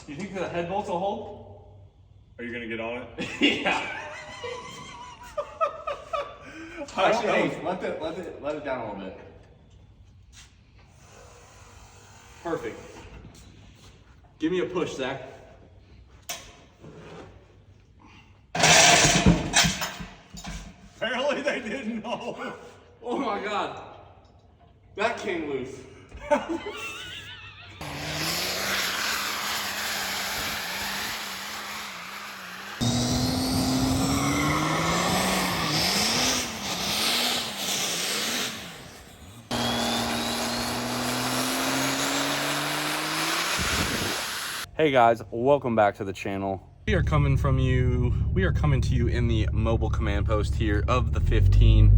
You think the head bolts will hold? Are you gonna get on it? Yeah. Actually, hey, let it down a little bit. Perfect. Give me a push, Zach. Apparently they didn't know. Oh my God. That came loose. Hey guys, welcome back to the channel. We are coming to you in the mobile command post here of the 15.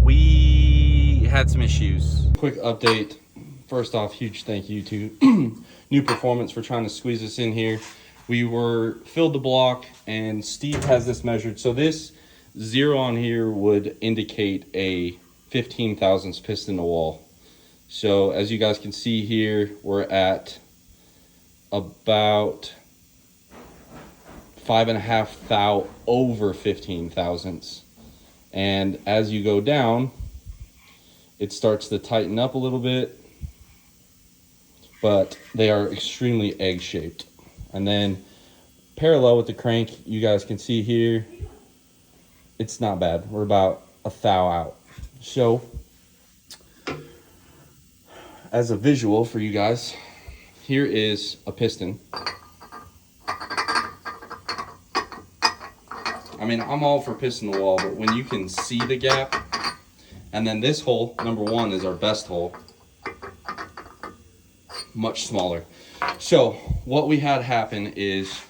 We had some issues. Quick update. First off, huge thank you to New Performance for trying to squeeze us in here. We filled the block and Steve has this measured. So this 0 on here would indicate a 15 thousandths piston to wall. So as you guys can see here, we're at about 5.5 thou over 15 thousandths. And as you go down, it starts to tighten up a little bit, but they are extremely egg shaped. And then parallel with the crank, you guys can see here, it's not bad. We're about a thou out. So as a visual for you guys, here is a piston. I mean, I'm all for piston to wall, but when you can see the gap, and then this hole, number 1, is our best hole, much smaller. So what we had happen is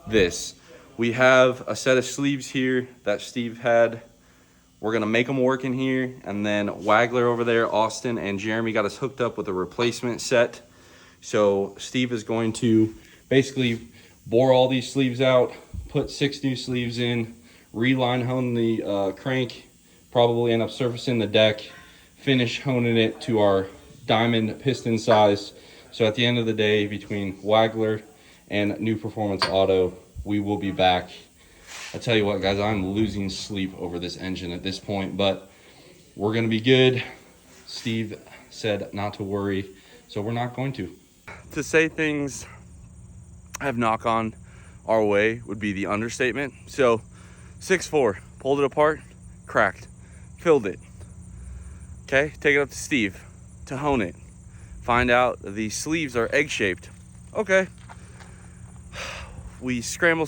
this. We have a set of sleeves here that Steve had. We're gonna make them work in here, and then Wagler over there, Austin and Jeremy got us hooked up with a replacement set. So Steve is going to basically bore all these sleeves out, put 6 new sleeves in, reline hone the crank, probably end up surfacing the deck, finish honing it to our diamond piston size. So at the end of the day, between Wagler and New Performance Auto, we will be back. I tell you what, guys, I'm losing sleep over this engine at this point, but we're going to be good. Steve said not to worry, so we're not going to. To say things have knock on our way would be the understatement. So 6.4, pulled it apart, cracked, filled it. Okay, take it up to Steve to hone it. Find out the sleeves are egg shaped. Okay. We scramble.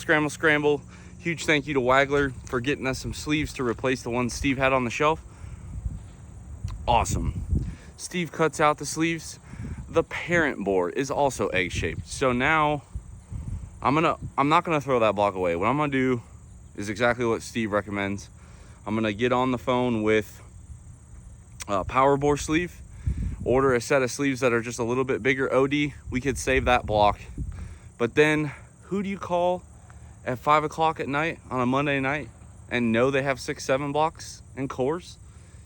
Huge thank you to Wagler for getting us some sleeves to replace the ones Steve had on the shelf. Awesome. Steve cuts out the sleeves. The parent bore is also egg shaped. So now I'm not gonna throw that block away. What I'm gonna do is exactly what Steve recommends. I'm gonna get on the phone with power bore sleeve, order a set of sleeves that are just a little bit bigger OD. We could save that block. But then who do you call at 5 o'clock at night on a Monday night and know they have 6-7 blocks and cores?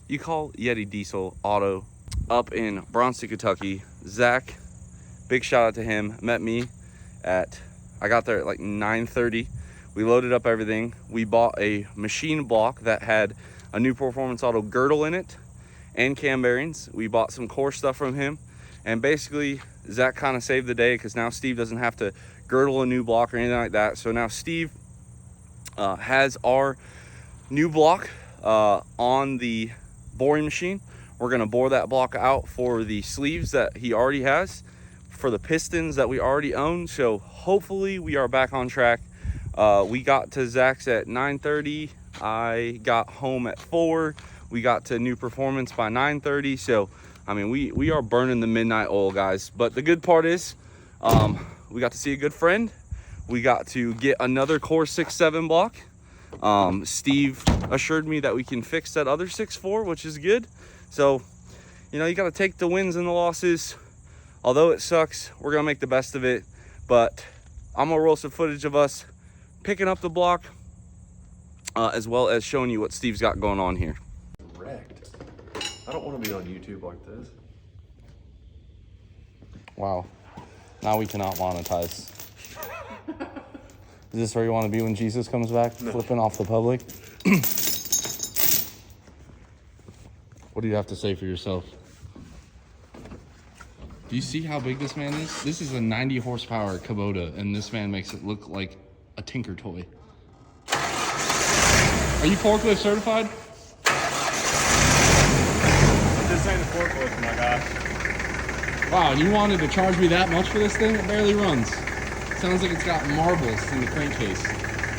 You call Yeti Diesel Auto up in Bronson, Kentucky. Zach, big shout out to him, met me I got there at like 9:30. We loaded up everything. We bought a machine block that had a New Performance Auto girdle in it and cam bearings. We bought some core stuff from him, and basically Zach kind of saved the day because now Steve doesn't have to girdle a new block or anything like that. So now Steve has our new block on the boring machine. We're gonna bore that block out for the sleeves that he already has, for the pistons that we already own. So hopefully we are back on track. We got to Zach's at 9:30. I got home at 4. We got to New Performance by 9:30. So I mean, we are burning the midnight oil, guys. But the good part is we got to see a good friend. We got to get another core 6.7 block. Steve assured me that we can fix that other 6.4, which is good. So, you know, you got to take the wins and the losses. Although it sucks, we're going to make the best of it. But I'm going to roll some footage of us picking up the block, as well as showing you what Steve's got going on here. Wrecked. I don't want to be on YouTube like this. Wow. Now we cannot monetize. Is this where you want to be when Jesus comes back? No. Flipping off the public? What do you have to say for yourself? Do you see how big this man is? This is a 90 horsepower Kubota, and this man makes it look like a tinker toy. Are you forklift certified? This ain't a forklift, my guy. Wow, and you wanted to charge me that much for this thing? It barely runs. Sounds like it's got marbles in the crankcase.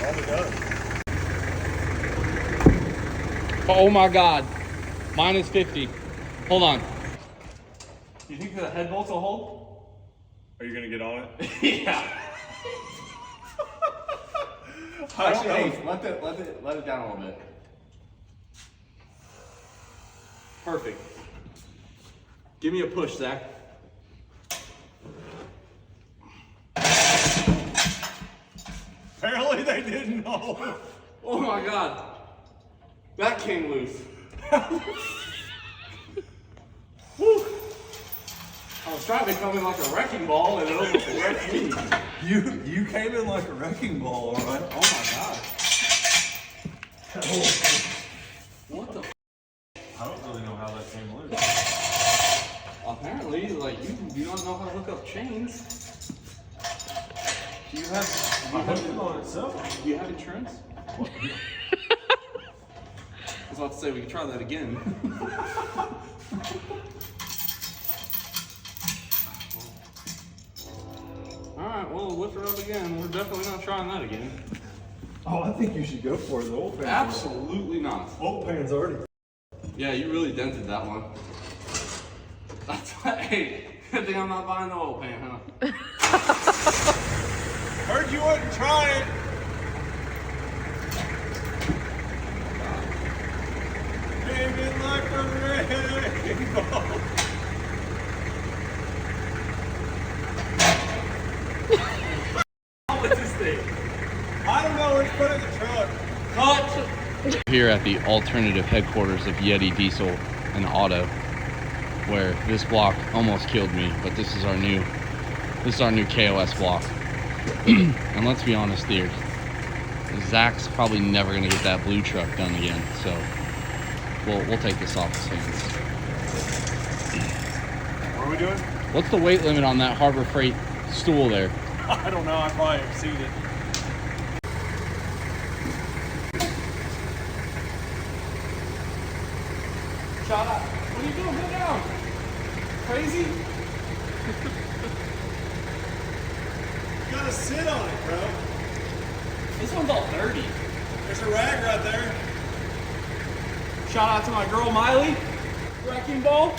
All it does. Oh my God. Minus 50. Hold on. You think the head bolts will hold? Are you gonna get on it? Yeah. Actually, hey, let it down a little bit. Perfect. Give me a push, Zach. Apparently they didn't know. Oh my God. That came loose. Whew. I was trying to come in like a wrecking ball and it almost wrecked me. You came in like a wrecking ball, all right? Oh my God. What the? I don't really know how that came loose. Apparently, like, you do not know how to hook up chains. Do you have? I hooked it on itself. Do you have insurance? I was about to say we can try that again. All right, well, lift her up again. We're definitely not trying that again. Oh, I think you should go for it. The old pan. Absolutely not. Old pan's already. Yeah, you really dented that one. That's hey, good thing I'm not buying the oil pan, huh? Heard you wouldn't try it. Came in like a wrecking ball. What's this thing? I don't know. Let's put it in the truck. Cut! Here at the alternative headquarters of Yeti Diesel and Auto, where this block almost killed me, but this is our new KOS block. And let's be honest here, Zach's probably never gonna get that blue truck done again, so we'll take this off his hands. What are we doing? What's the weight limit on that Harbor Freight stool there? I don't know. I probably exceeded. Shut up. What are you doing? Put it down. Crazy? You gotta sit on it, bro. This one's all dirty. There's a rag right there. Shout out to my girl Miley. Wrecking ball.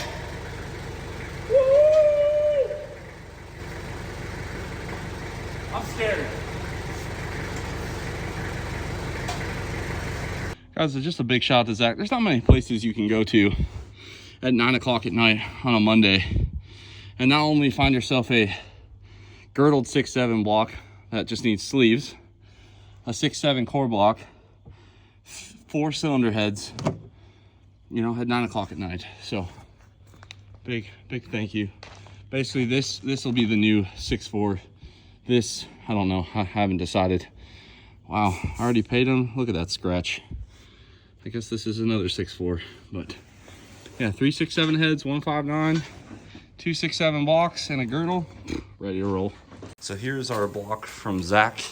Woo! I'm scared. Guys, so just a big shout out to Zach. There's not many places you can go to at 9 o'clock at night on a Monday and not only find yourself a girdled 6.7 block that just needs sleeves, a 6.7 core block, 4 cylinder heads, you know, at 9 o'clock at night. So big thank you. Basically this will be the new 6.4. This, I don't know, I haven't decided. Wow, I already paid him. Look at that scratch. I guess this is another 6.4, but yeah, 3 6.7 heads, 159, 2 6.7 blocks, and a girdle. Ready to roll. So here's our block from Zach,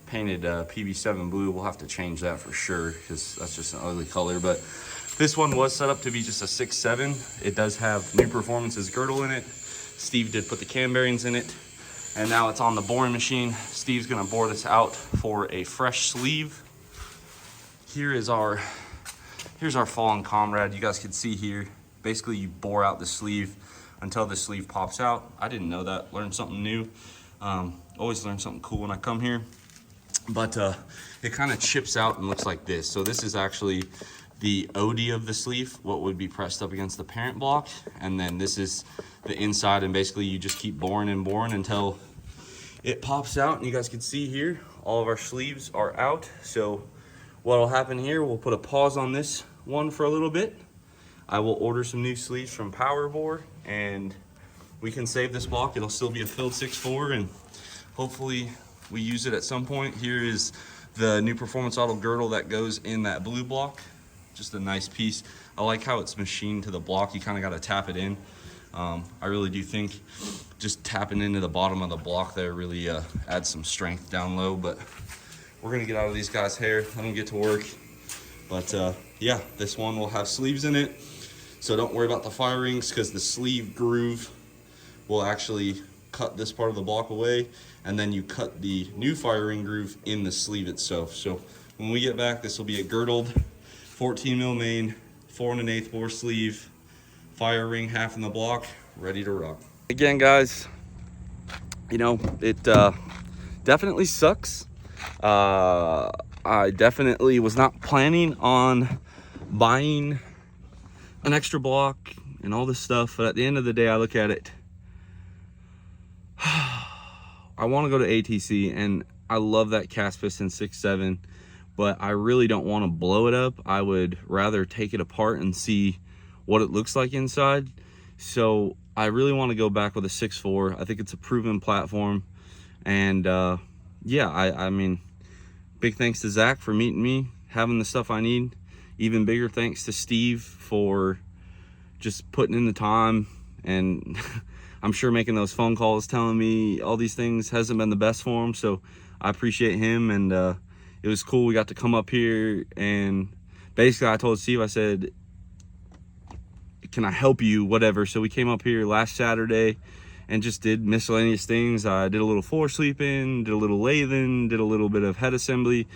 painted PB7 blue. We'll have to change that for sure because that's just an ugly color. But this one was set up to be just a 6.7. It does have New Performance's girdle in it. Steve did put the cam bearings in it, and now it's on the boring machine. Steve's gonna bore this out for a fresh sleeve. Here's our fallen comrade. You guys can see here, basically you bore out the sleeve until the sleeve pops out. I didn't know that, learned something new. Always learn something cool when I come here. But it kind of chips out and looks like this. So this is actually the OD of the sleeve, what would be pressed up against the parent block. And then this is the inside, and basically you just keep boring and boring until it pops out. And you guys can see here, all of our sleeves are out. So what'll happen here, we'll put a pause on this one for a little bit. I will order some new sleeves from Powerbore, and we can save this block. It'll still be a filled 6.4, and hopefully we use it at some point. Here is the new Performance Auto girdle that goes in that blue block. Just a nice piece. I like how it's machined to the block. You kind of got to tap it in. I really do think just tapping into the bottom of the block there really adds some strength down low. But we're gonna get out of these guys' hair, let them get to work. But yeah, this one will have sleeves in it, so don't worry about the fire rings, because the sleeve groove will actually cut this part of the block away, and then you cut the new fire ring groove in the sleeve itself. So when we get back, this will be a girdled 14 mil main, 4 1/8 bore sleeve, fire ring half in the block, ready to rock. Again, guys, you know, it definitely sucks. I definitely was not planning on buying an extra block and all this stuff, but at the end of the day, I look at it, I want to go to ATC, and I love that cast piston 6.7, but I really don't want to blow it up. I would rather take it apart and see what it looks like inside. So I really want to go back with a 6.4. I think it's a proven platform, and yeah, I mean, big thanks to Zach for meeting me, having the stuff I need. Even bigger thanks to Steve for just putting in the time, and I'm sure making those phone calls telling me all these things hasn't been the best for him. So I appreciate him, and it was cool. We got to come up here, and basically I told Steve, I said, can I help you, whatever. So we came up here last Saturday and just did miscellaneous things. I did a little floor sweeping, did a little lathing, did a little bit of head assembly.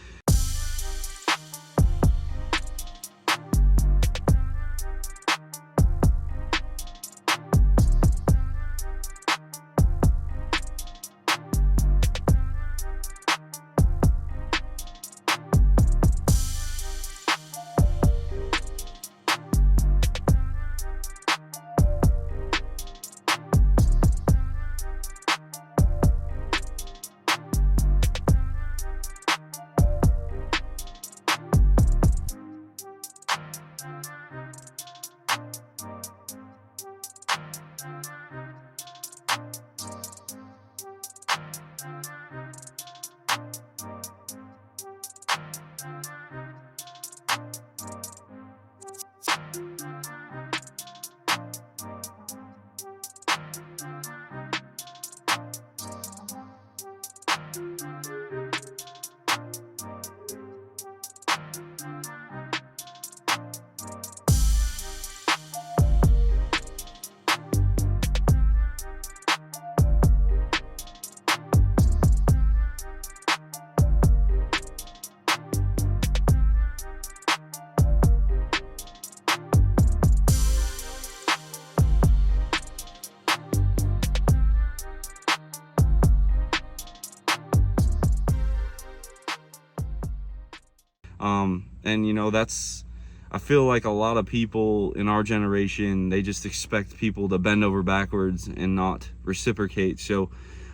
And you know, I feel like a lot of people in our generation, they just expect people to bend over backwards and not reciprocate. So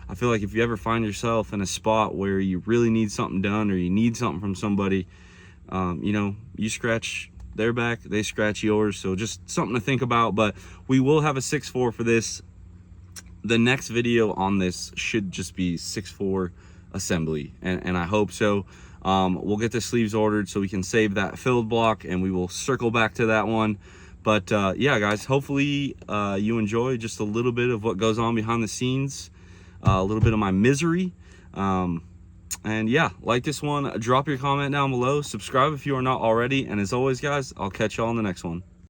I feel like if you ever find yourself in a spot where you really need something done, or you need something from somebody, you know, you scratch their back, they scratch yours. So just something to think about. But we will have a 6.4 for this. The next video on this should just be 6.4 assembly, and I hope so. We'll get the sleeves ordered so we can save that filled block, and we will circle back to that one. But yeah, guys, hopefully you enjoy just a little bit of what goes on behind the scenes, a little bit of my misery. And yeah, like this one, drop your comment down below, subscribe if you are not already, and as always, guys, I'll catch y'all on the next one.